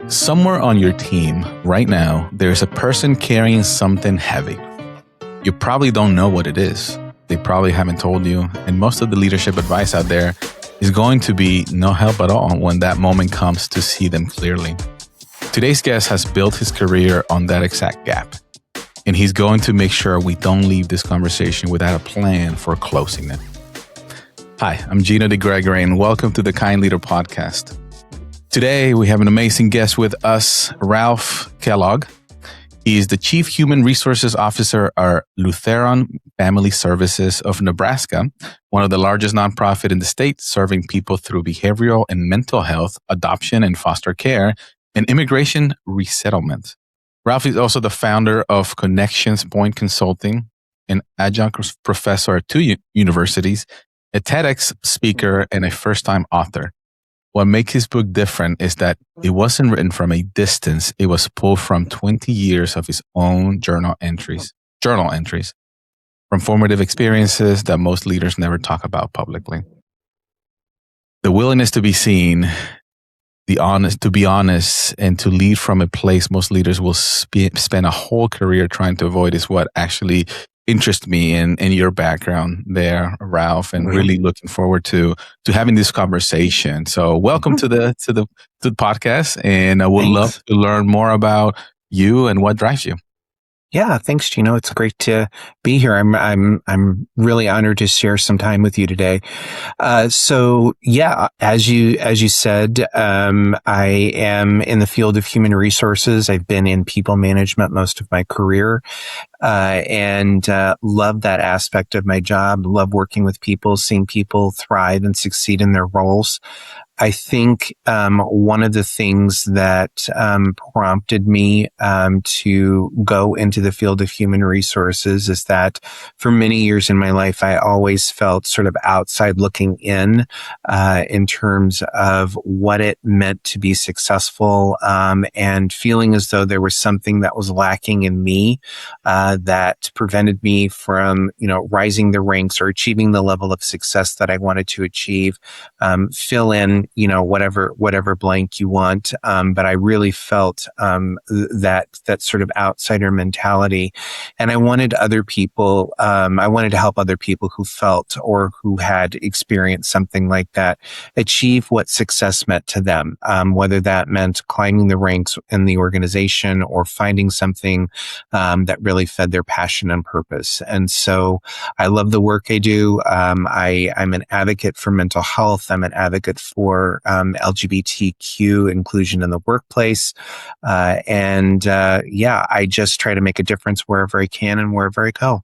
Somewhere on your team right now, there's a person carrying something heavy. You probably don't know what it is. They probably haven't told you. And most of the leadership advice out there is going to be no help at all when that moment comes to see them clearly. Today's guest has built his career on that exact gap. And he's going to make sure we don't leave this conversation without a plan for closing it. Hi, I'm Gino Degregori, and welcome to the Kind Leader Podcast. Today, we have an amazing guest with us, Ralph Kellogg. He is the Chief Human Resources Officer at Lutheran Family Services of Nebraska, one of the largest nonprofit in the state, serving people through behavioral and mental health, adoption and foster care, and immigration resettlement. Ralph is also the founder of Connections Point Consulting, an adjunct professor at two universities, a TEDx speaker, and a first-time author. What makes his book different is that it wasn't written from a distance. It was pulled from 20 years of his own journal entries from formative experiences that most leaders never talk about publicly. The willingness to be seen, to be honest, and to lead from a place most leaders will spend a whole career trying to avoid is what actually interests me in your background there, Ralph, and really looking forward to having this conversation. So welcome to the podcast, and I would love to learn more about you and what drives you. Yeah, thanks, Gino. It's great to be here. I'm really honored to share some time with you today. So yeah, as you said, I am in the field of human resources. I've been in people management most of my career, and love that aspect of my job. Love working with people, seeing people thrive and succeed in their roles. I think one of the things that prompted me to go into the field of human resources is that for many years in my life, I always felt sort of outside looking in terms of what it meant to be successful, and feeling as though there was something that was lacking in me that prevented me from, rising the ranks or achieving the level of success that I wanted to achieve. Fill in whatever blank you want. But I really felt that sort of outsider mentality. And I wanted other people, I wanted to help other people who felt or who had experienced something like that achieve what success meant to them, whether that meant climbing the ranks in the organization or finding something that really fed their passion and purpose. And so I love the work I do. I'm an advocate for mental health. I'm an advocate for LGBTQ inclusion in the workplace. I just try to make a difference wherever I can and wherever I go.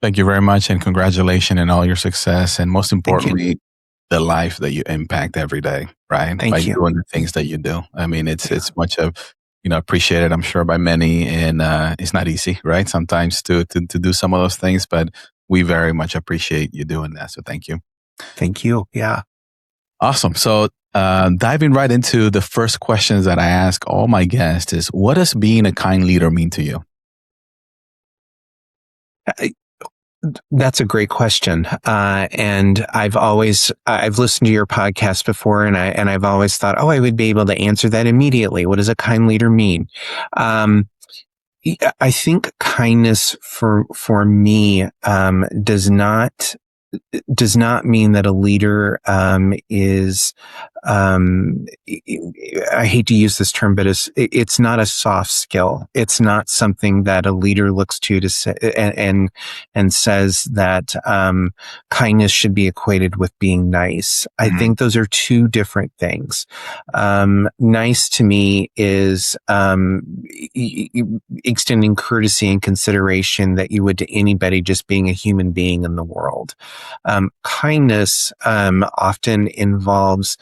Thank you very much, and congratulations on all your success, and most importantly, the life that you impact every day, right? Thank you. Doing the things that you do. I mean, it's much of, appreciated, I'm sure, by many, and it's not easy, right? Sometimes to do some of those things, but we very much appreciate you doing that. So thank you. Thank you. Yeah. Awesome. So diving right into the first questions that I ask all my guests is, what does being a kind leader mean to you? That's a great question. And I've listened to your podcast before, and I've always thought, I would be able to answer that immediately. What does a kind leader mean? I think kindness for me does not mean that a leader is I hate to use this term, but it's not a soft skill. It's not something that a leader looks to say and says that kindness should be equated with being nice. I think those are two different things. Nice to me is extending courtesy and consideration that you would to anybody just being a human being in the world. Kindness often involves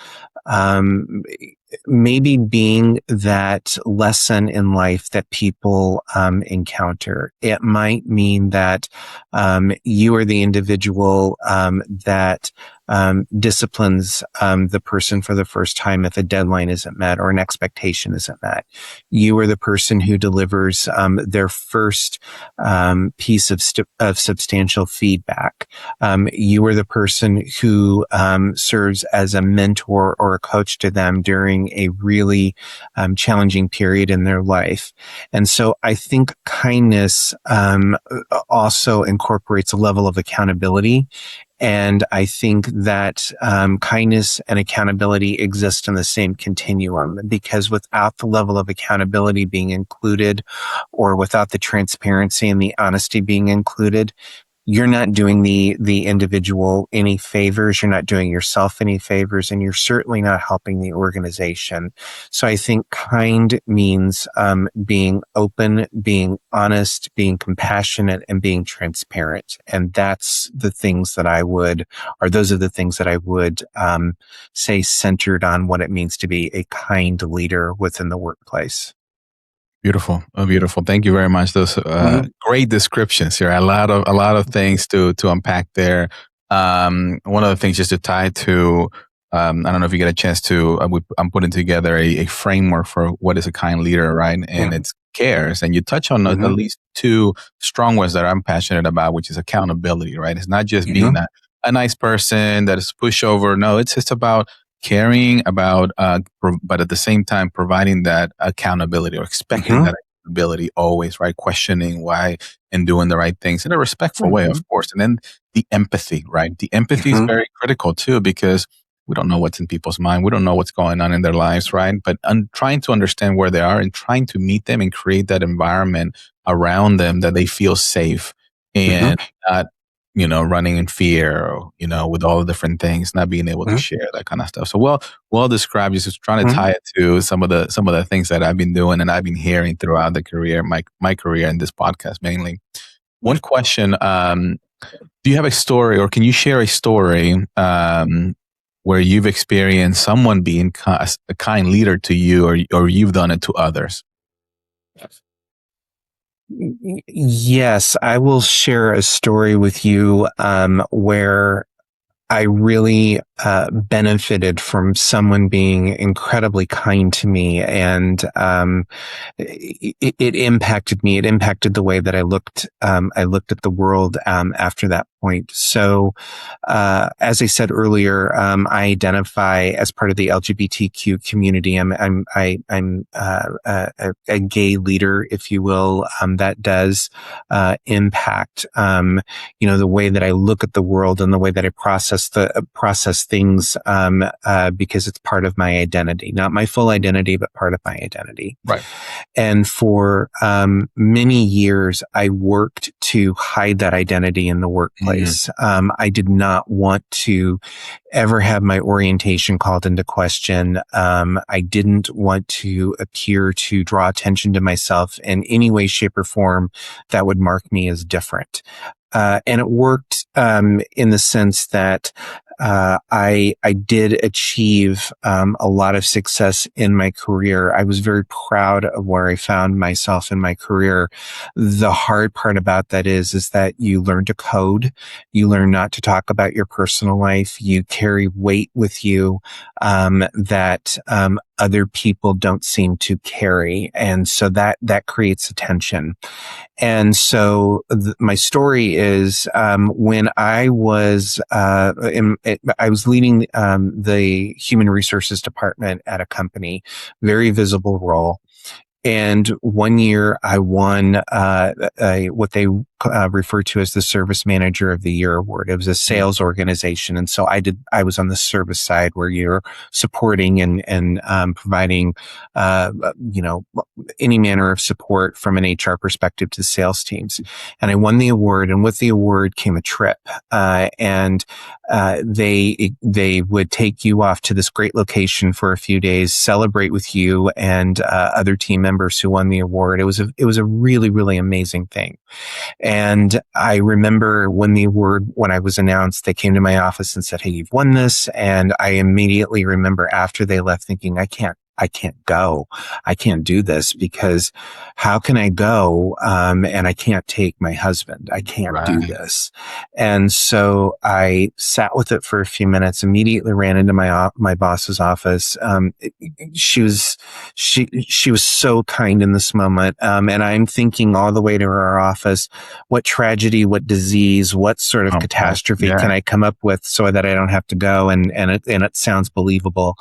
maybe being that lesson in life that people encounter. It might mean that you are the individual that disciplines the person for the first time if a deadline isn't met or an expectation isn't met. You are the person who delivers their first piece of substantial feedback. You are the person who serves as a mentor or a coach to them during during a really challenging period in their life. And so I think kindness also incorporates a level of accountability. And I think that kindness and accountability exist in the same continuum, because without the level of accountability being included, or without the transparency and the honesty being included, you're not doing the individual any favors. You're not doing yourself any favors, and you're certainly not helping the organization. So I think kind means being open, being honest, being compassionate, and being transparent. And that's the things that those are the things that I would say centered on what it means to be a kind leader within the workplace. Beautiful. Oh, beautiful. Thank you very much. Those great descriptions here. A lot of things to unpack there. One of the things just to tie to, I don't know if you get a chance to, I'm putting together a framework for what is a kind leader, right? And it's cares. And you touch on at least two strong words that I'm passionate about, which is accountability, right? It's not just being a nice person that is pushover. No, it's just about caring about, but at the same time, providing that accountability, or expecting that accountability always, right? Questioning why and doing the right things in a respectful way, of course. And then the empathy, right? The empathy is very critical too, because we don't know what's in people's mind. We don't know what's going on in their lives, right? But trying to understand where they are and trying to meet them and create that environment around them that they feel safe and not, running in fear, or, with all the different things, not being able to share that kind of stuff. So well described. Just trying to tie it to some of the things that I've been doing and I've been hearing throughout the career, my career in this podcast mainly. One question: do you have a story, or can you share a story where you've experienced someone being a kind leader to you, or you've done it to others? Yes, I will share a story with you where I really benefited from someone being incredibly kind to me, and it impacted me. It impacted the way that I looked at the world after that point. So, as I said earlier, I identify as part of the LGBTQ community. I'm a gay leader, if you will. That does impact, the way that I look at the world and the way that I process things, because it's part of my identity, not my full identity, but part of my identity. Right. And for many years, I worked to hide that identity in the workplace. I did not want to ever have my orientation called into question. I didn't want to appear to draw attention to myself in any way, shape, or form that would mark me as different. And it worked in the sense that I did achieve a lot of success in my career. I was very proud of where I found myself in my career. The hard part about that is that you learn to code. You learn not to talk about your personal life. You carry weight with you that other people don't seem to carry. And so that creates a tension. And so my story is when I was I was leading the human resources department at a company, very visible role. And one year I won what they refer to as the Service Manager of the Year award. It was a sales organization, and so I was on the service side, where you're supporting and providing any manner of support from an HR perspective to sales teams. And I won the award, and with the award came a trip, and they would take you off to this great location for a few days, celebrate with you and other team members who won the award. It was a really, really amazing thing. And I remember when I was announced, they came to my office and said, "Hey, you've won this." And I immediately remember after they left thinking, I can't go. I can't do this, because how can I go? And I can't take my husband. I can't do this. And so I sat with it for a few minutes, immediately ran into my boss's office. She was so kind in this moment. And I'm thinking all the way to her office, what tragedy, what disease, what sort of catastrophe can I come up with so that I don't have to go? And it sounds believable.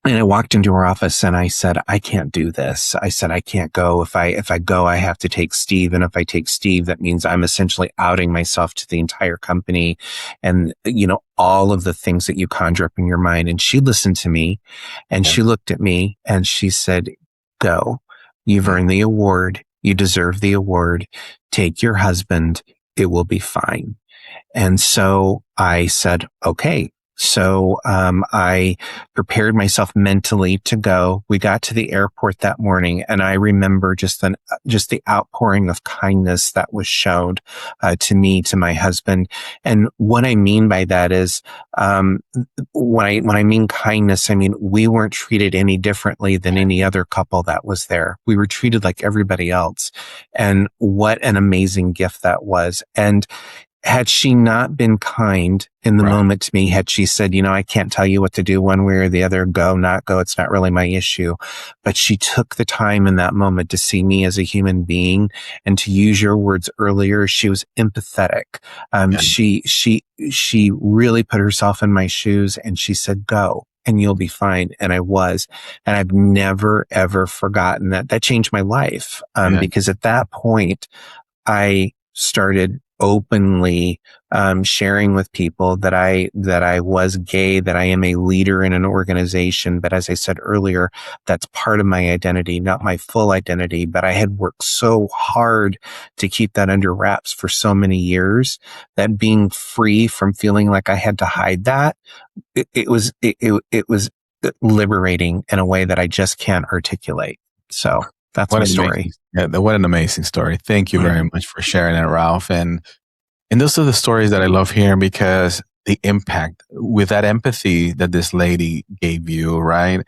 And I walked into her office and I said, I can't do this. I said, I can't go. If I go, I have to take Steve. And if I take Steve, that means I'm essentially outing myself to the entire company and, all of the things that you conjure up in your mind. And she listened to me and she looked at me and she said, go. You've earned the award. You deserve the award. Take your husband. It will be fine. And so I said, okay. So I prepared myself mentally to go. We got to the airport that morning, and I remember just the outpouring of kindness that was showed to me, to my husband. And what I mean by that is, when I mean kindness, I mean we weren't treated any differently than any other couple that was there. We were treated like everybody else, and what an amazing gift that was. And had she not been kind in the moment to me, had she said, I can't tell you what to do one way or the other, go, not go, it's not really my issue. But she took the time in that moment to see me as a human being. And to use your words earlier, she was empathetic. She really put herself in my shoes and she said, go. And you'll be fine. And I was. And I've never, ever forgotten that. That changed my life. Because at that point, I started openly sharing with people that I was gay, that I am a leader in an organization. But as I said earlier, that's part of my identity, not my full identity. But I had worked so hard to keep that under wraps for so many years that being free from feeling like I had to hide that, it was liberating in a way that I just can't articulate. So that's my story. What an amazing story. Thank you very much for sharing it, Ralph. And those are the stories that I love hearing, because the impact with that empathy that this lady gave you, right?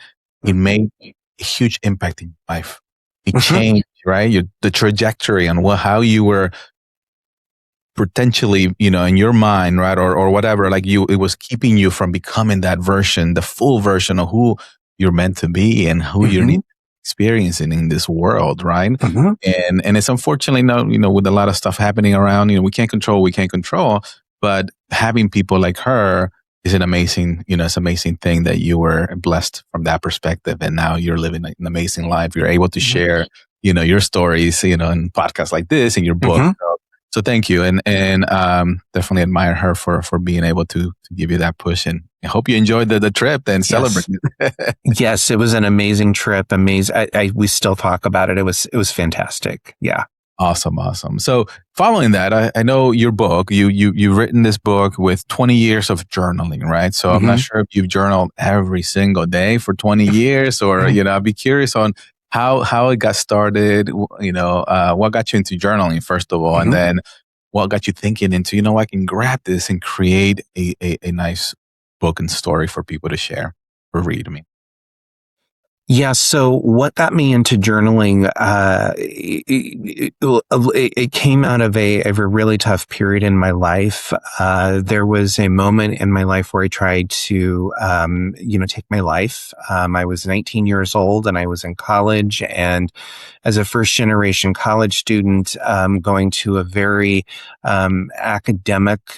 It made a huge impact in life. It changed, right? The trajectory and how you were potentially, in your mind, right? Or whatever, it was keeping you from becoming that version, the full version of who you're meant to be and who you're experiencing in this world, right? And it's unfortunately with a lot of stuff happening around, we can't control, but having people like her is an amazing, it's an amazing thing that you were blessed from that perspective, and now you're living an amazing life. You're able to share, your stories, in podcasts like this and your book. So thank you, and definitely admire her for being able to give you that push, and I hope you enjoyed the trip and celebrate. Yes, it was an amazing trip. We still talk about it. It was fantastic. Yeah. Awesome. So following that, I know your book, you've written this book with 20 years of journaling, right? So I'm not sure if you've journaled every single day for 20 years or, I'd be curious on how it got started, what got you into journaling, first of all, and then what got you thinking into, I can grab this and create a nice book and story for people to share or read me. Yeah. So what got me into journaling, it came out of a really tough period in my life. There was a moment in my life where I tried to, take my life. I was 19 years old and I was in college, and as a first generation college student, going to a very, academically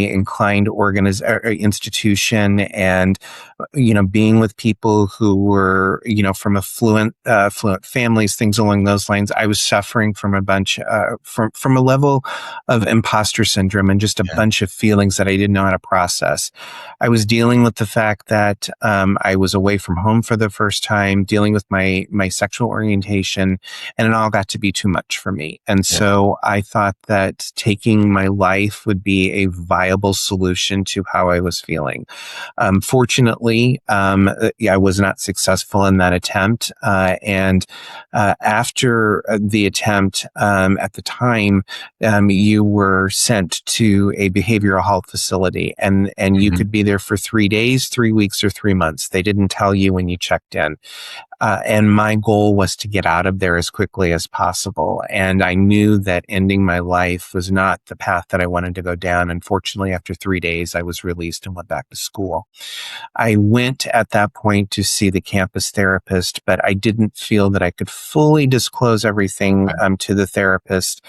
inclined institution, and, being with people who were, from affluent families, things along those lines. I was suffering from a bunch, from a level of imposter syndrome and just a bunch of feelings that I didn't know how to process. I was dealing with the fact that I was away from home for the first time, dealing with my sexual orientation, and it all got to be too much for me. And so I thought that taking my life would be a viable solution to how I was feeling. Fortunately, I was not successful in that attempt. And after the attempt, at the time, you were sent to a behavioral health facility, and you could be there for 3 days, 3 weeks, or 3 months. They didn't tell you when you checked in. And my goal was to get out of there as quickly as possible. And I knew that ending my life was not the path that I wanted to go down. Unfortunately, after 3 days, I was released and went back to school. I went at that point to see the campus therapist, but I didn't feel that I could fully disclose everything to the therapist.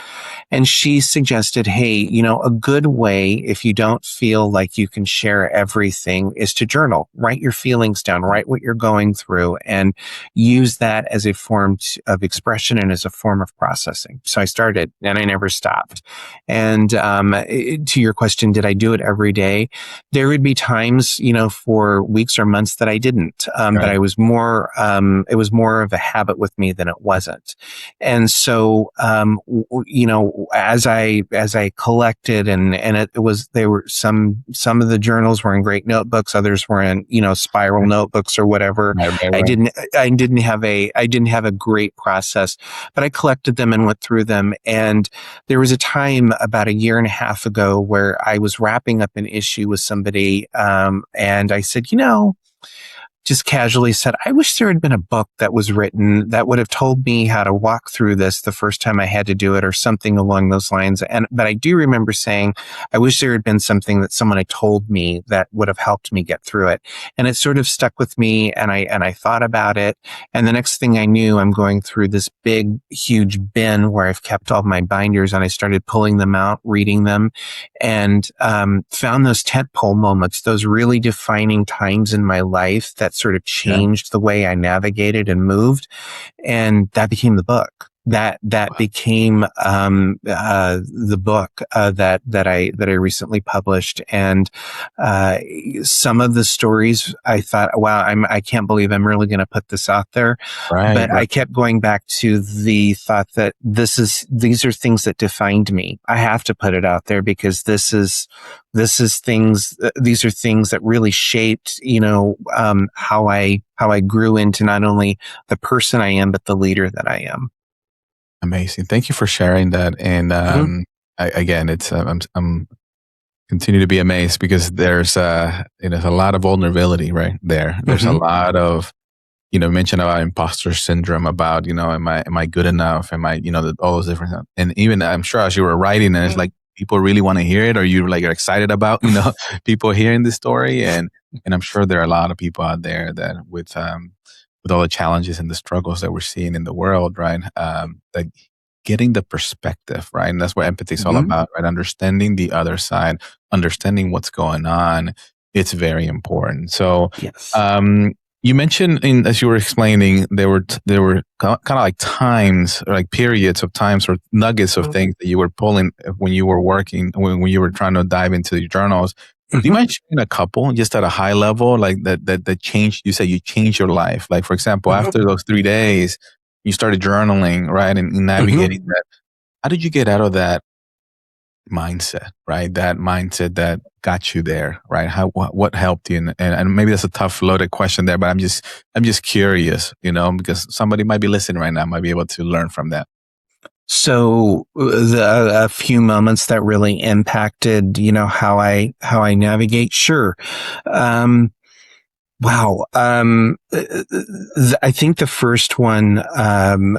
And she suggested, hey, a good way, if you don't feel like you can share everything, is to journal. Write your feelings down, write what you're going through, and use that as a form of expression and as a form of processing. So I started and I never stopped. And to your question, did I do it every day? There would be times, for weeks or months that I didn't. But I was more, it was more of a habit with me than it wasn't. And so, as I collected and there were some of the journals were in great notebooks, others were in, spiral notebooks or whatever. Right. I didn't have a great process, but I collected them and went through them. And there was a time about a year and a half ago where I was wrapping up an issue with somebody, and I said, just casually said, I wish there had been a book that was written that would have told me how to walk through this the first time I had to do it, or something along those lines. But I do remember saying, I wish there had been something that someone had told me that would have helped me get through it. And it sort of stuck with me, and I thought about it. And the next thing I knew, I'm going through this big, huge bin where I've kept all my binders, and I started pulling them out, reading them, and found those tentpole moments, those really defining times in my life that sort of changed the way I navigated and moved. And that became the book. That became the book that I recently published. And some of the stories I thought, wow, I can't believe I'm really going to put this out there. But I kept going back to the thought that these are things that defined me. I have to put it out there because these are things that really shaped, how I grew into not only the person I am, but the leader that I am. Amazing. Thank you for sharing that. And again, it's I'm continue to be amazed because there's a lot of vulnerability right there. There's a lot of mentioned about imposter syndrome, about am I good enough? Am I all those different, and even I'm sure as you were writing, and it's like people really want to hear it, or you're excited about people hearing this story, and I'm sure there are a lot of people out there that with all the challenges and the struggles that we're seeing in the world, right? That getting the perspective, right? And that's what empathy is all about, right? Understanding the other side, understanding what's going on. It's very important. So, yes. You mentioned as you were explaining, there were kind of like times, or like periods of times, or nuggets of things that you were pulling when you were working, when you were trying to dive into your journals. Do you mind sharing a couple, just at a high level, like that changed? You said you changed your life. Like, for example, after those 3 days, you started journaling, right, and navigating that. How did you get out of that mindset, right? That mindset that got you there, right? What helped you? And maybe that's a tough, loaded question there, but I'm just curious, because somebody might be listening right now, might be able to learn from that. So a few moments that really impacted, how I navigate. Sure. Wow. I think the first one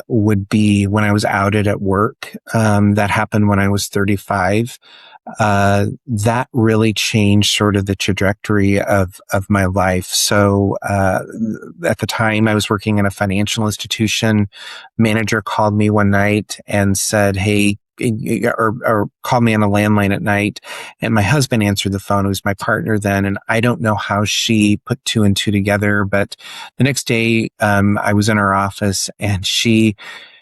would be when I was outed at work. That happened when I was 35. That really changed sort of the trajectory of my life. So at the time I was working in a financial institution. Manager called me one night and said, hey, or called me on a landline at night, and my husband answered the phone. It was my partner then, and I don't know how she put two and two together, but the next day I was in her office, and she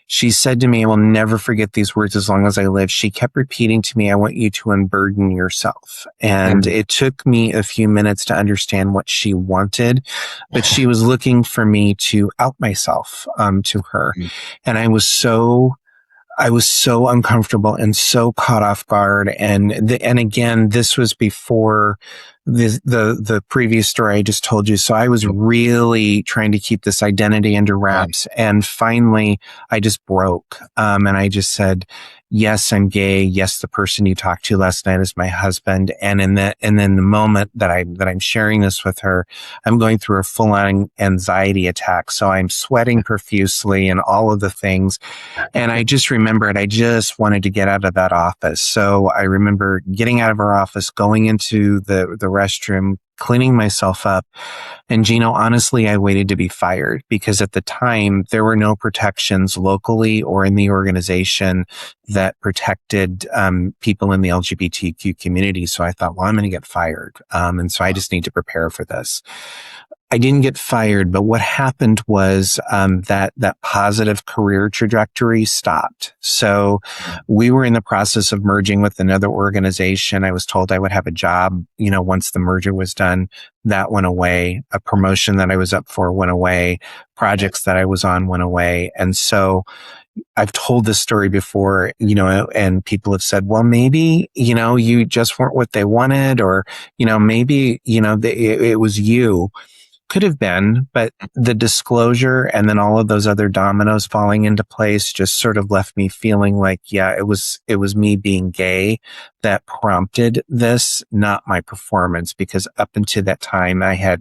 said to me, I will never forget these words as long as I live. She kept repeating to me, I want you to unburden yourself. And it took me a few minutes to understand what she wanted, but she was looking for me to out myself to her. And I was so uncomfortable and so caught off guard. And again, this was before the previous story I just told you. So I was really trying to keep this identity under wraps. Right. And finally I just broke. And I just said, yes, I'm gay. Yes, the person you talked to last night is my husband. And then the moment that I'm sharing this with her, I'm going through a full-on anxiety attack. So I'm sweating profusely and all of the things. And I just remembered I just wanted to get out of that office. So I remember getting out of our office, going into the restroom, cleaning myself up. And Gino, honestly, I waited to be fired because at the time there were no protections locally or in the organization that protected people in the LGBTQ community. So I thought, well, I'm going to get fired. And so I just need to prepare for this. I didn't get fired, but what happened was that positive career trajectory stopped. So we were in the process of merging with another organization. I was told I would have a job, once the merger was done. That went away. A promotion that I was up for went away. Projects that I was on went away. And so I've told this story before, and people have said, well, maybe, you just weren't what they wanted, or, maybe, it was you. Could have been, but the disclosure and then all of those other dominoes falling into place just sort of left me feeling like, yeah, it was me being gay that prompted this, not my performance, because up until that time I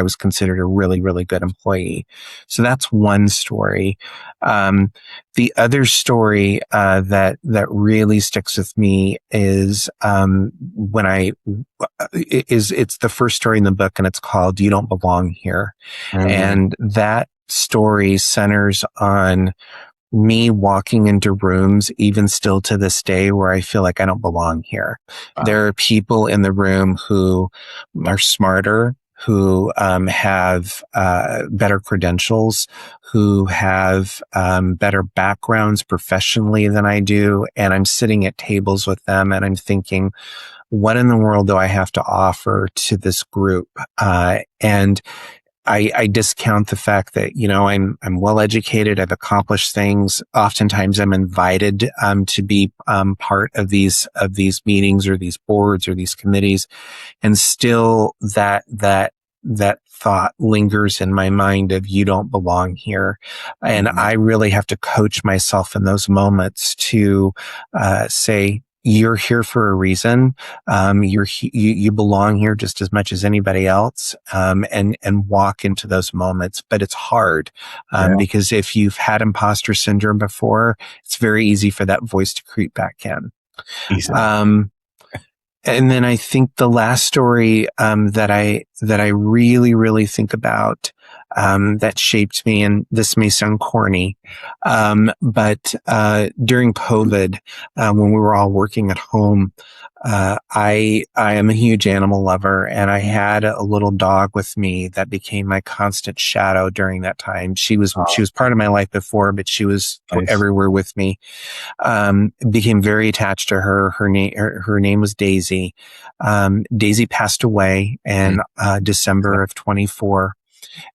was considered a really, really good employee. So that's one story. The other story that really sticks with me is it's the first story in the book, and it's called "You Don't Belong Here," and that story centers on me walking into rooms, even still to this day, where I feel like I don't belong here. Wow. There are people in the room who are smarter, who have better credentials, who have better backgrounds professionally than I do. And I'm sitting at tables with them and I'm thinking, what in the world do I have to offer to this group? And I discount the fact that, I'm well educated. I've accomplished things. Oftentimes I'm invited to be part of these meetings or these boards or these committees. And still that thought lingers in my mind of you don't belong here. And I really have to coach myself in those moments to say, you're here for a reason. You belong here just as much as anybody else, and walk into those moments. But it's hard, because if you've had imposter syndrome before, it's very easy for that voice to creep back in. And then I think the last story that I really, really think about that shaped me, and this may sound corny, but during COVID, when we were all working at home, I am a huge animal lover, and I had a little dog with me that became my constant shadow during that time. She was part of my life before, but she was everywhere with me. Became very attached to her. Her name was Daisy. Daisy passed away in December of 24.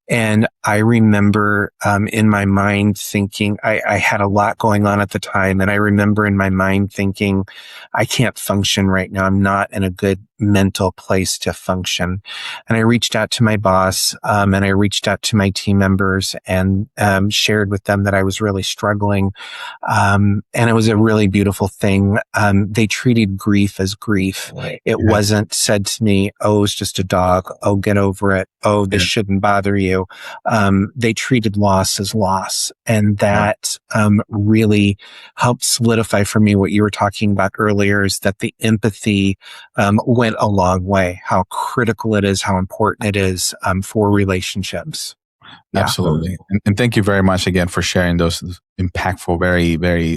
And I remember in my mind thinking, I had a lot going on at the time. And I remember in my mind thinking, I can't function right now. I'm not in a good mental place to function. And I reached out to my boss and I reached out to my team members and shared with them that I was really struggling. And it was a really beautiful thing. They treated grief as grief. It wasn't said to me, oh, it's just a dog. Oh, get over it. Oh, this shouldn't bother you. They treated loss as loss. And that really helped solidify for me what you were talking about earlier, is that the empathy went a long way, how critical it is, how important it is for relationships. Yeah. Absolutely. And thank you very much again for sharing those impactful, very, very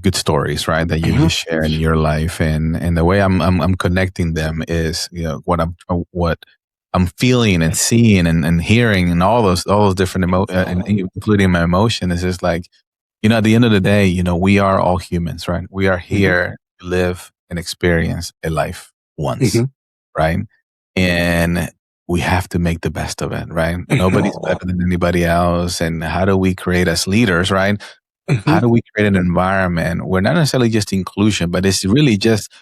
good stories, right? That you share in your life. And the way I'm connecting them is, what I'm feeling and seeing and hearing and all those different including my emotion is just like, at the end of the day, we are all humans, right? We are here to live and experience a life once, right? And we have to make the best of it, right? Nobody's better than anybody else. And how do we create as leaders, right? How do we create an environment where not necessarily just inclusion, but it's really just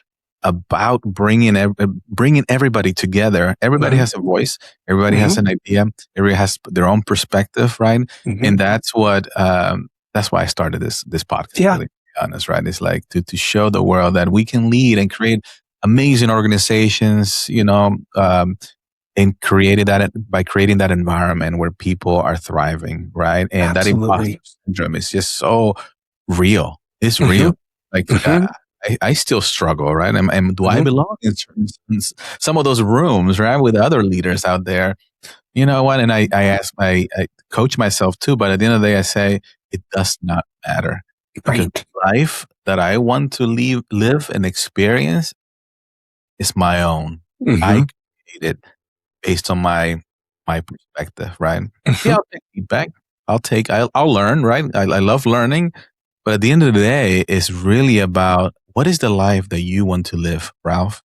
about bringing everybody together. Everybody has a voice. Everybody has an idea. Everybody has their own perspective, right? And that's why I started this podcast. Yeah. Really, to be honest, right? It's like to show the world that we can lead and create amazing organizations, and created that by creating that environment where people are thriving, right? And that imposter syndrome is just so real. It's real. Like I still struggle, right? And do I belong in some of those rooms, right, with other leaders out there? You know what? And I coach myself too, but at the end of the day, I say it does not matter. Because the life that I want to live and experience is my own. I created based on my perspective, right? Yeah, I'll take feedback. I'll learn, right? I love learning, but at the end of the day, it's really about what is the life that you want to live, Ralph?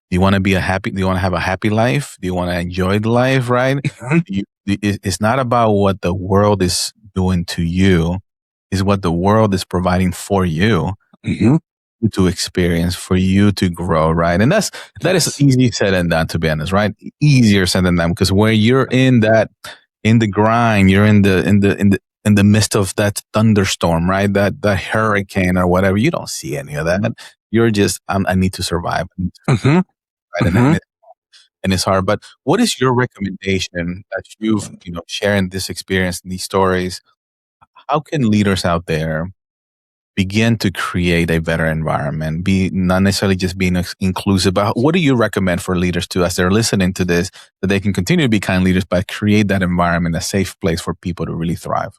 Do you want to have a happy life? Do you want to enjoy the life, right? It's not about what the world is doing to you. It's what the world is providing for you to experience, for you to grow, right? And that is easy said and done, to be honest, right? Easier said than done, because where you're in the grind, you're in the midst of that thunderstorm, right? That hurricane or whatever, you don't see any of that. You're just, I need to survive. Right? And it's hard. But what is your recommendation that you've, sharing this experience and these stories? How can leaders out there begin to create a better environment, be not necessarily just being inclusive, but what do you recommend for leaders to, as they're listening to this, that they can continue to be kind leaders, but create that environment, a safe place for people to really thrive?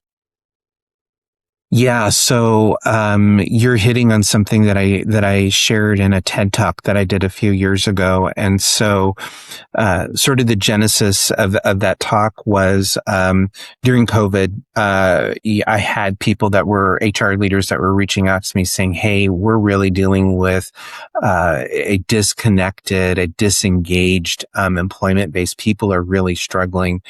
Yeah. So, you're hitting on something that I shared in a TED Talk that I did a few years ago. And so, sort of the genesis of that talk was, during COVID, I had people that were HR leaders that were reaching out to me saying, "Hey, we're really dealing with, a disconnected, a disengaged, employment base. People are really struggling."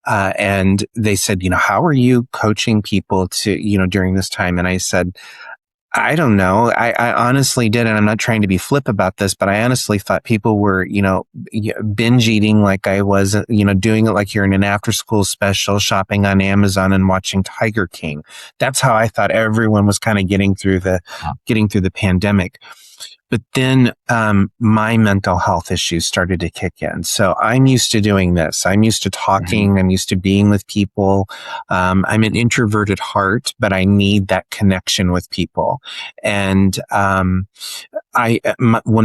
And they said, "How are you coaching people to, during this time?" And I said, "I don't know. I honestly did. And I'm not trying to be flip about this, but I honestly thought people were, binge eating like I was, doing it like you're in an after school special, shopping on Amazon and watching Tiger King." That's how I thought everyone was kind of getting through the pandemic. But then my mental health issues started to kick in. So I'm used to doing this. I'm used to talking. I'm used to being with people. I'm an introverted heart, but I need that connection with people. And when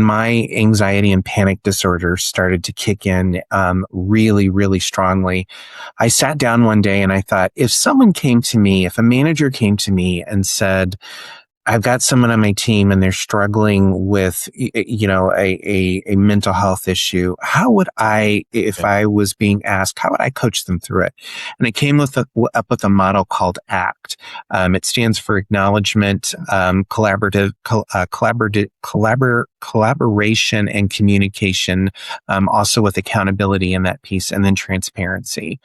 my anxiety and panic disorder started to kick in really, really strongly, I sat down one day and I thought, if a manager came to me and said, "I've got someone on my team and they're struggling with, a mental health issue. How would I, if I was being asked, how would I coach them through it?" And I came up with a model called ACT. It stands for acknowledgement, collaboration and communication, also with accountability in that piece, and then transparency.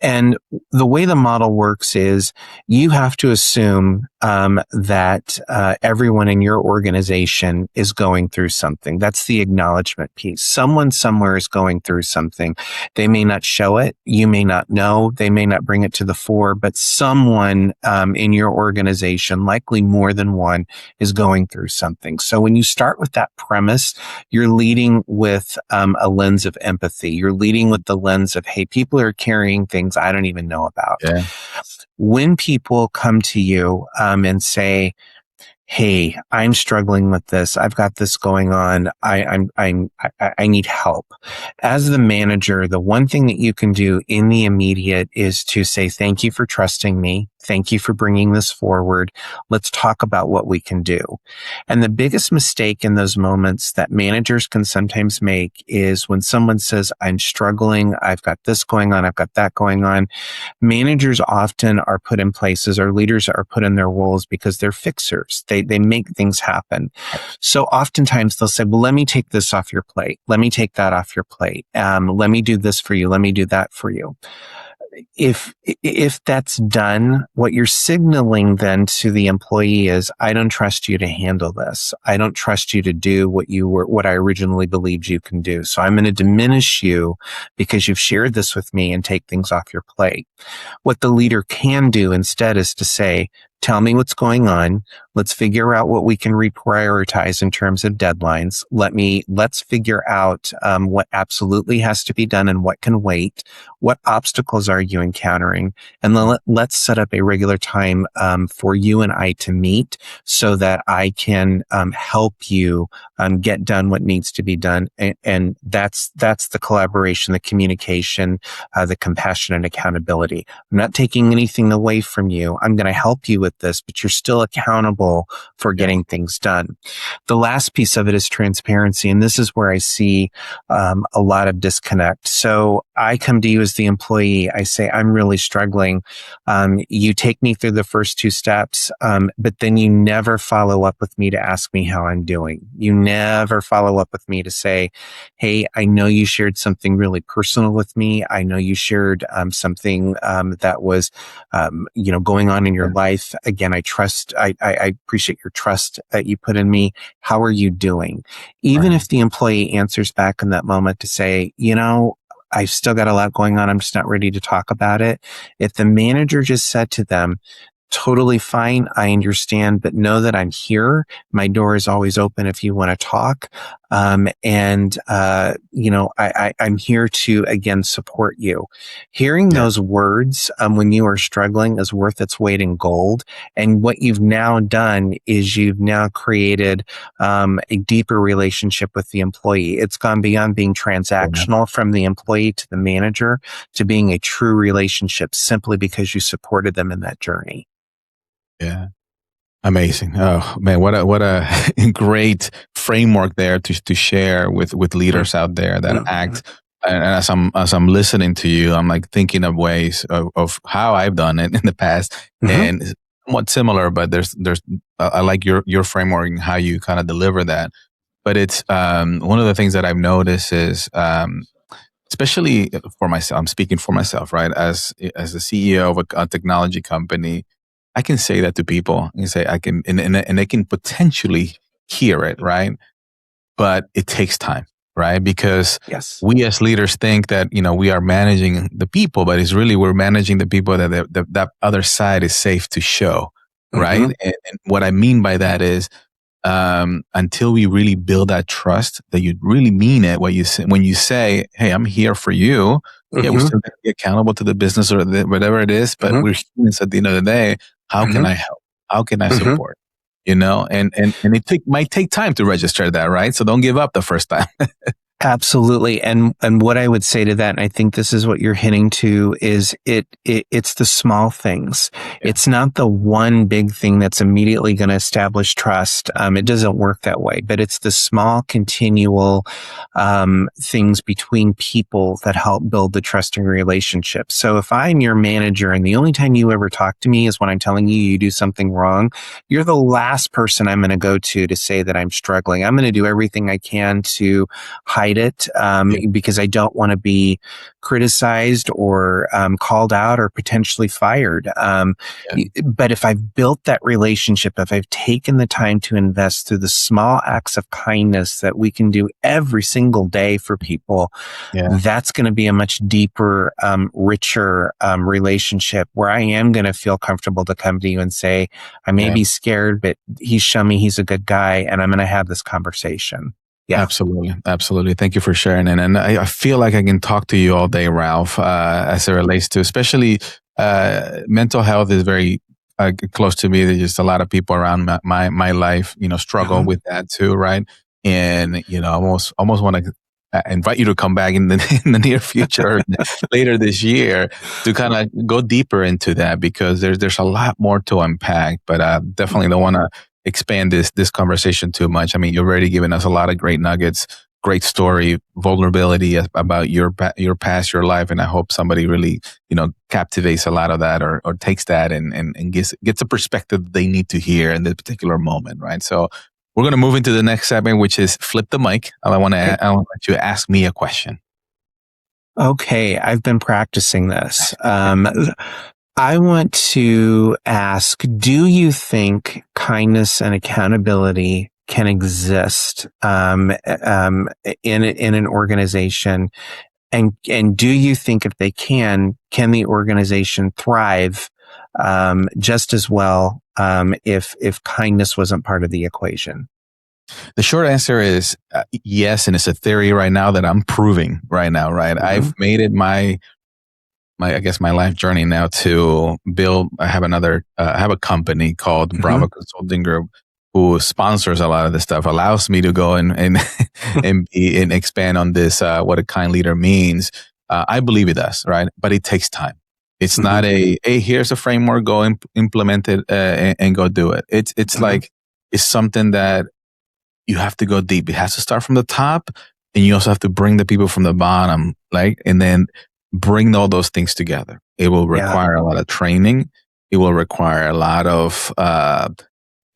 And the way the model works is you have to assume that everyone in your organization is going through something. That's the acknowledgement piece. Someone somewhere is going through something. They may not show it. You may not know. They may not bring it to the fore, but someone in your organization, likely more than one, is going through something. So when you start with that premise, you're leading with a lens of empathy. You're leading with the lens of, hey, people are carrying things I don't even know about. Yeah. When people come to you and say, "Hey, I'm struggling with this. I've got this going on. I need help." As the manager, the one thing that you can do in the immediate is to say, "Thank you for trusting me. Thank you for bringing this forward. Let's talk about what we can do." And the biggest mistake in those moments that managers can sometimes make is when someone says, "I'm struggling. I've got this going on. I've got that going on." Managers often are put in places, or leaders are put in their roles because they're fixers. They make things happen. So oftentimes they'll say, "Well, let me take this off your plate. Let me take that off your plate. Let me do this for you. Let me do that for you." if that's done, what you're signaling then to the employee is, I don't trust you to handle this. I don't trust you to do what I originally believed you can do. So I'm going to diminish you because you've shared this with me and take things off your plate. What the leader can do instead is to say, tell me what's going on. Let's figure out what we can reprioritize in terms of deadlines. Let's figure out what absolutely has to be done and what can wait. What obstacles are you encountering? And then let's set up a regular time for you and I to meet so that I can help you get done what needs to be done. And that's the collaboration, the communication, the compassion and accountability. I'm not taking anything away from you. I'm going to help you with this, but you're still accountable for getting things done. The last piece of it is transparency. And this is where I see a lot of disconnect. So I come to you as the employee. I say, I'm really struggling. You take me through the first two steps, but then you never follow up with me to ask me how I'm doing. You never follow up with me to say, hey, I know you shared something really personal with me. I know you shared something that was, going on in your life. Again, I appreciate your trust that you put in me. How are you doing? Even if the employee answers back in that moment to say, I've still got a lot going on. I'm just not ready to talk about it. If the manager just said to them, totally fine. I understand, but know that I'm here. My door is always open if you want to talk. I'm here to, again, support you. Hearing those words when you are struggling is worth its weight in gold. And what you've now done is you've now created a deeper relationship with the employee. It's gone beyond being transactional from the employee to the manager to being a true relationship simply because you supported them in that journey. Yeah. Amazing. Oh man, what a great framework there to share with leaders out there that act. And as I'm listening to you, I'm like thinking of ways of how I've done it in the past, and somewhat similar. But there's I like your framework and how you kind of deliver that. But it's one of the things that I've noticed is especially for myself. I'm speaking for myself, right? As the CEO of a technology company, I can say that to people and say I can, and they can potentially hear it, right? But it takes time, right? Because we as leaders think that, we are managing the people, but it's really, we're managing the people that other side is safe to show, right? And what I mean by that is, until we really build that trust that you really mean it, what you say, when you say, hey, I'm here for you. Yeah, we're still going to be accountable to the business or whatever it is, but we're humans at the end of the day. How can I help? How can I support? And it might take time to register that, right? So don't give up the first time. Absolutely. And what I would say to that, and I think this is what you're hitting to, is it's the small things. It's not the one big thing that's immediately going to establish trust. It doesn't work that way, but it's the small continual things between people that help build the trusting relationship. So if I'm your manager and the only time you ever talk to me is when I'm telling you do something wrong, you're the last person I'm going to go to say that I'm struggling. I'm going to do everything I can to hide it because I don't want to be criticized or called out or potentially fired. But if I've built that relationship, if I've taken the time to invest through the small acts of kindness that we can do every single day for people, that's going to be a much deeper, richer relationship where I am going to feel comfortable to come to you and say, I may be scared, but he's shown me he's a good guy and I'm going to have this conversation. Yeah, absolutely. Thank you for sharing. And I feel like I can talk to you all day, Ralph, as it relates to, especially mental health is very close to me. There's just a lot of people around my life, struggle with that too, right? And almost want to invite you to come back in the near future, later this year, to kind of go deeper into that because there's a lot more to unpack. But definitely don't want to expand this conversation too much. I mean, you've already given us a lot of great nuggets, great story, vulnerability about your past, your life, and I hope somebody really captivates a lot of that or takes that and gets a perspective that they need to hear in this particular moment, right? So we're going to move into the next segment, which is flip the mic. I want to let you ask me a question. Okay, I've been practicing this. I want to ask, do you think kindness and accountability can exist in an organization? And do you think if they can the organization thrive just as well if kindness wasn't part of the equation? The short answer is yes, and it's a theory right now that I'm proving right now. Right, I've made it my I guess my life journey now to build. I have a company called Bravo Consulting Group who sponsors a lot of this stuff, allows me to go and and expand on this what a kind leader means. I believe it does, right? But it takes time. It's not a hey, here's a framework, go implement it and go do it. It's like it's something that you have to go deep. It has to start from the top, and you also have to bring the people from the bottom, like, and then bring all those things together. It will require a lot of training. It will require a lot of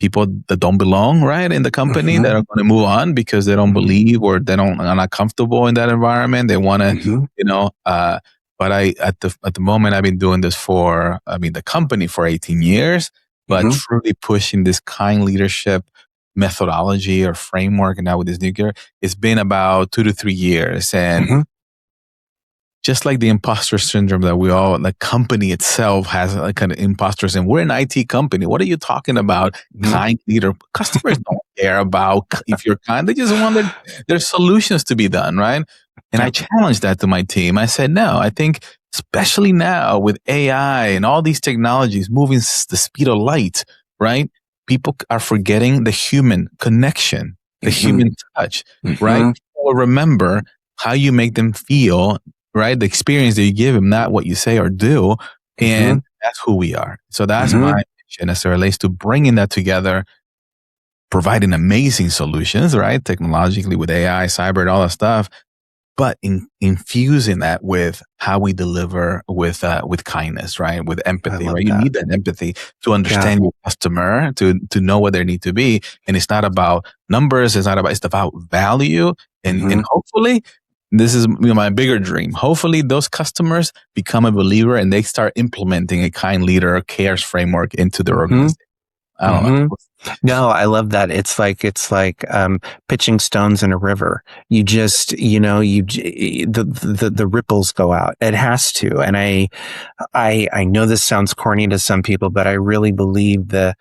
people that don't belong, right, in the company that are going to move on because they don't believe or are not comfortable in that environment. They want to, but at the moment I've been doing this the company for 18 years, but truly pushing this kind leadership methodology or framework, and now with this new gear, it's been about 2 to 3 years. And just like the imposter syndrome that the company itself has like an imposter syndrome. We're an IT company. What are you talking about? Kind leader. Customers don't care about if you're kind. They just want their solutions to be done, right? And I challenged that to my team. I said, no, I think especially now with AI and all these technologies moving the speed of light, right? People are forgetting the human connection, the human touch, right? People will remember how you make them feel, right? The experience that you give them, not what you say or do. And that's who we are. So that's my mission as it relates to bringing that together, providing amazing solutions, right? Technologically with AI, cyber, and all that stuff, but infusing that with how we deliver with kindness, right? With empathy, right? You need that empathy to understand your customer, to know where they need to be. And it's not about numbers. It's about value. And hopefully this is my bigger dream. Hopefully those customers become a believer and they start implementing a kind leader cares framework into their organization. I don't know. No, I love that. It's like pitching stones in a river. You just, the ripples go out. It has to. And I know this sounds corny to some people, but I really believe the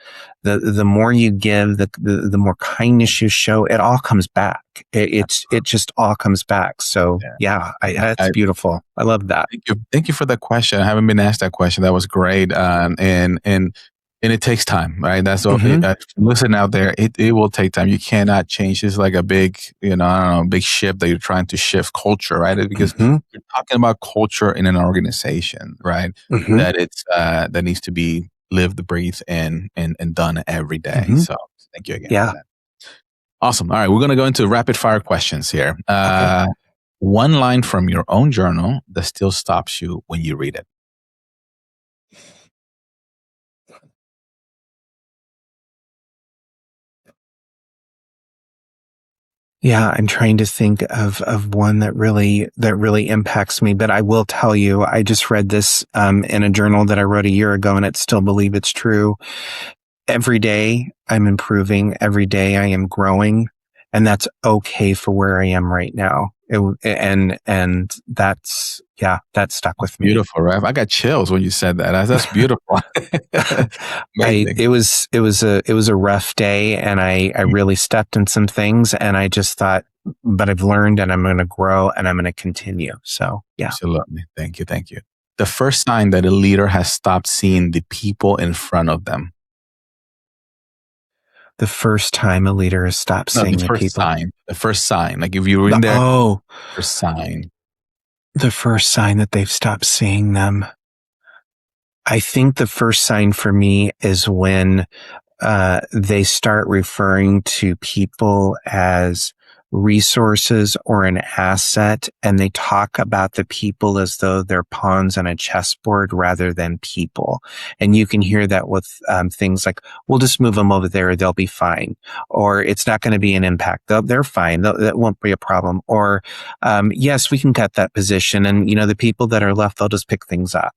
more you give, the more kindness you show, it all comes back. It just all comes back. So that's beautiful. I love that. Thank you for that question. I haven't been asked that question. That was great. And it takes time, right? That's what, listen out there, it will take time. You cannot change. It's like a big, big ship that you're trying to shift culture, right? Because you're talking about culture in an organization, right? That needs to be lived, breathed, and done every day. So thank you again. Yeah. For that. Awesome. All right. We're going to go into rapid fire questions here. One line from your own journal that still stops you when you read it. Yeah, I'm trying to think of one that really impacts me, but I will tell you, I just read this in a journal that I wrote a year ago, and I still believe it's true. Every day I'm improving, every day I am growing, and that's okay for where I am right now. And that's that stuck with me. Beautiful, Ralph. I got chills when you said that. That's beautiful. It was a rough day, and I really stepped in some things, and I just thought, but I've learned, and I'm going to grow, and I'm going to continue. So yeah. Absolutely. Thank you. The first sign that a leader has stopped seeing the people in front of them. The first time a leader has stopped seeing the people. The first sign. Like if you were in there. First sign. The first sign that they've stopped seeing them. I think the first sign for me is when they start referring to people as resources or an asset, and they talk about the people as though they're pawns on a chessboard rather than people. And you can hear that with things like, we'll just move them over there, they'll be fine. Or it's not going to be an impact. They're fine. That won't be a problem. Or, yes, we can cut that position. And, the people that are left, they'll just pick things up.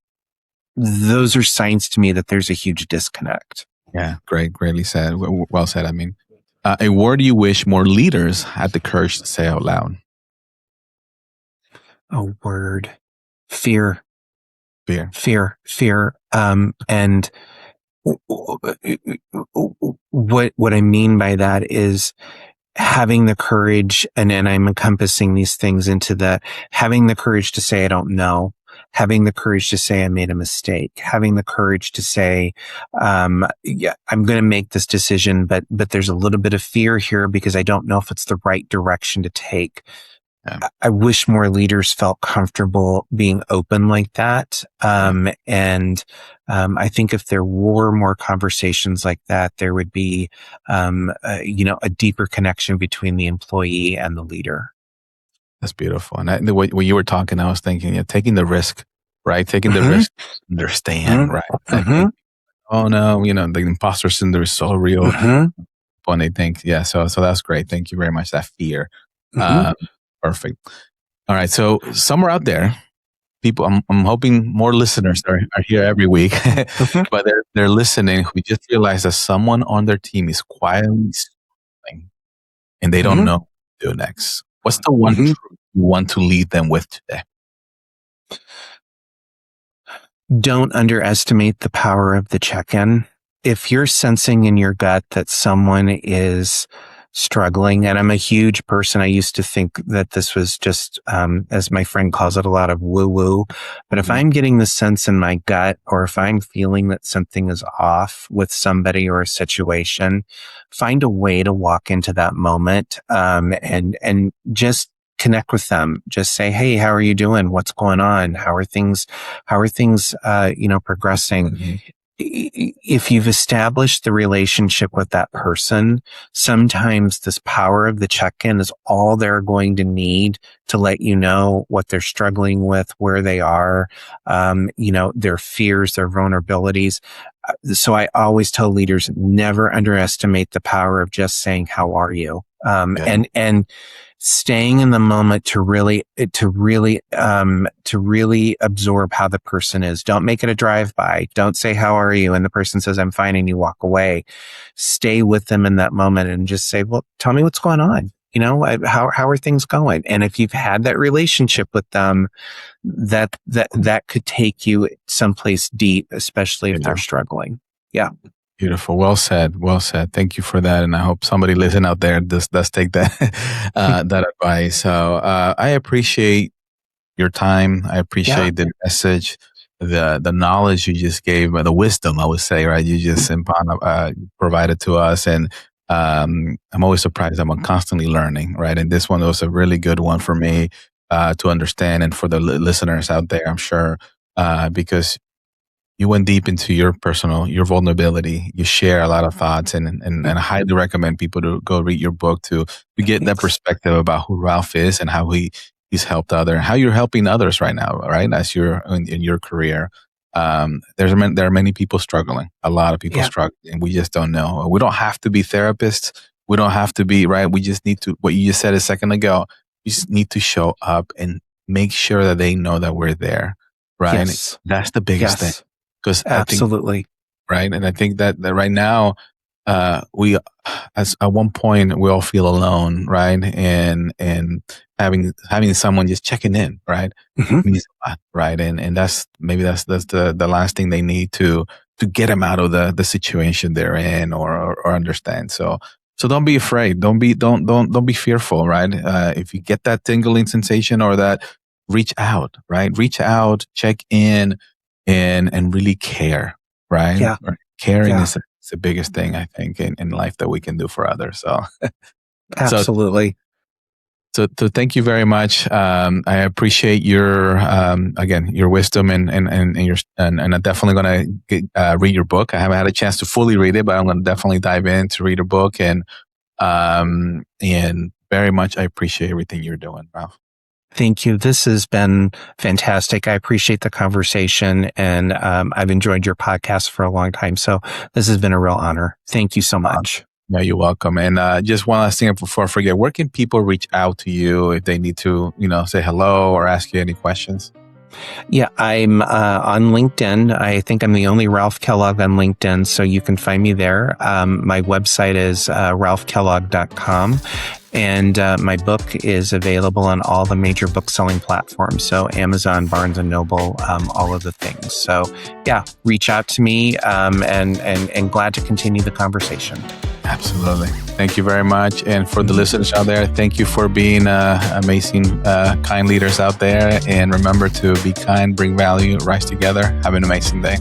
Those are signs to me that there's a huge disconnect. Yeah, greatly said. Well said. I mean, a word you wish more leaders had the courage to say out loud. A word. Fear. Fear. And what I mean by that is having the courage, and I'm encompassing these things into that, having the courage to say, I don't know, having the courage to say, I made a mistake, having the courage to say, yeah, I'm going to make this decision, but there's a little bit of fear here because I don't know if it's the right direction to take. Yeah. I wish more leaders felt comfortable being open like that. And I think if there were more conversations like that, there would be, a deeper connection between the employee and the leader. That's beautiful. And when you were talking, I was thinking, taking the risk, right? Taking the risk, understand, right? Think, oh no, the imposter syndrome is so real. When they think, yeah. So that's great. Thank you very much. That fear. Perfect. All right. So somewhere out there, people, I'm hoping more listeners are here every week, but they're listening who just realize that someone on their team is quietly struggling and they don't know what to do next. What's the one truth you want to lead them with today? Don't underestimate the power of the check-in. If you're sensing in your gut that someone is struggling, and I'm a huge person, I used to think that this was just, as my friend calls it, a lot of woo-woo. But if I'm getting the sense in my gut, or if I'm feeling that something is off with somebody or a situation, find a way to walk into that moment, and just connect with them. Just say, hey, how are you doing? What's going on? How are things, progressing? If you've established the relationship with that person, sometimes this power of the check-in is all they're going to need to let you know what they're struggling with, where they are, their fears, their vulnerabilities. So I always tell leaders, never underestimate the power of just saying, how are you? And staying in the moment to really absorb how the person is. Don't make it a drive-by. Don't say, how are you? And the person says, I'm fine, and you walk away. Stay with them in that moment and just say, well, tell me what's going on. How are things going? And if you've had that relationship with them, that could take you someplace deep, especially if they're struggling. Yeah. Beautiful. Well said. Thank you for that. And I hope somebody listening out there does take that, that advice. So, I appreciate your time. I appreciate the message, the knowledge you just gave, the wisdom, I would say, right? You just provided to us. And, I'm always surprised. I'm constantly learning, right? And this one was a really good one for me, to understand, and for the listeners out there, I'm sure, because you went deep into your vulnerability. You share a lot of thoughts, and I highly recommend people to go read your book to get that perspective about who Ralph is and how he's helped others, and how you're helping others right now, right? As you're in your career. There are many people struggling, a lot of people struggling, and we just don't know. We don't have to be therapists. We don't have to be, right? We just need to, what you just said a second ago, you just need to show up and make sure that they know that we're there, right? Yes. That's the biggest thing. Because absolutely, right, and I think that right now, we, as at one point, we all feel alone, right, and having someone just checking in, right, means a lot, right, and that's the last thing they need to get them out of the situation they're in, or understand. So don't be afraid, don't be fearful, right? If you get that tingling sensation or that, reach out, right? Reach out, check in. And really care, right? Yeah. Caring is the biggest thing, I think, in life that we can do for others. So, absolutely. So thank you very much. I appreciate your again your wisdom and I'm definitely going to read your book. I haven't had a chance to fully read it, but I'm going to definitely dive in to read a book and very much. I appreciate everything you're doing, Ralph. Thank you. This has been fantastic. I appreciate the conversation, and I've enjoyed your podcast for a long time. So this has been a real honor. Thank you so much. No, you're welcome. And just one last thing before I forget, where can people reach out to you if they need to, say hello or ask you any questions? Yeah, I'm on LinkedIn. I think I'm the only Ralph Kellogg on LinkedIn, so you can find me there. My website is ralphkellogg.com, and my book is available on all the major book-selling platforms, so Amazon, Barnes & Noble, all of the things. So yeah, reach out to me, and glad to continue the conversation. Absolutely. Thank you very much. And for the listeners out there, thank you for being amazing, kind leaders out there. And remember to be kind, bring value, rise together. Have an amazing day.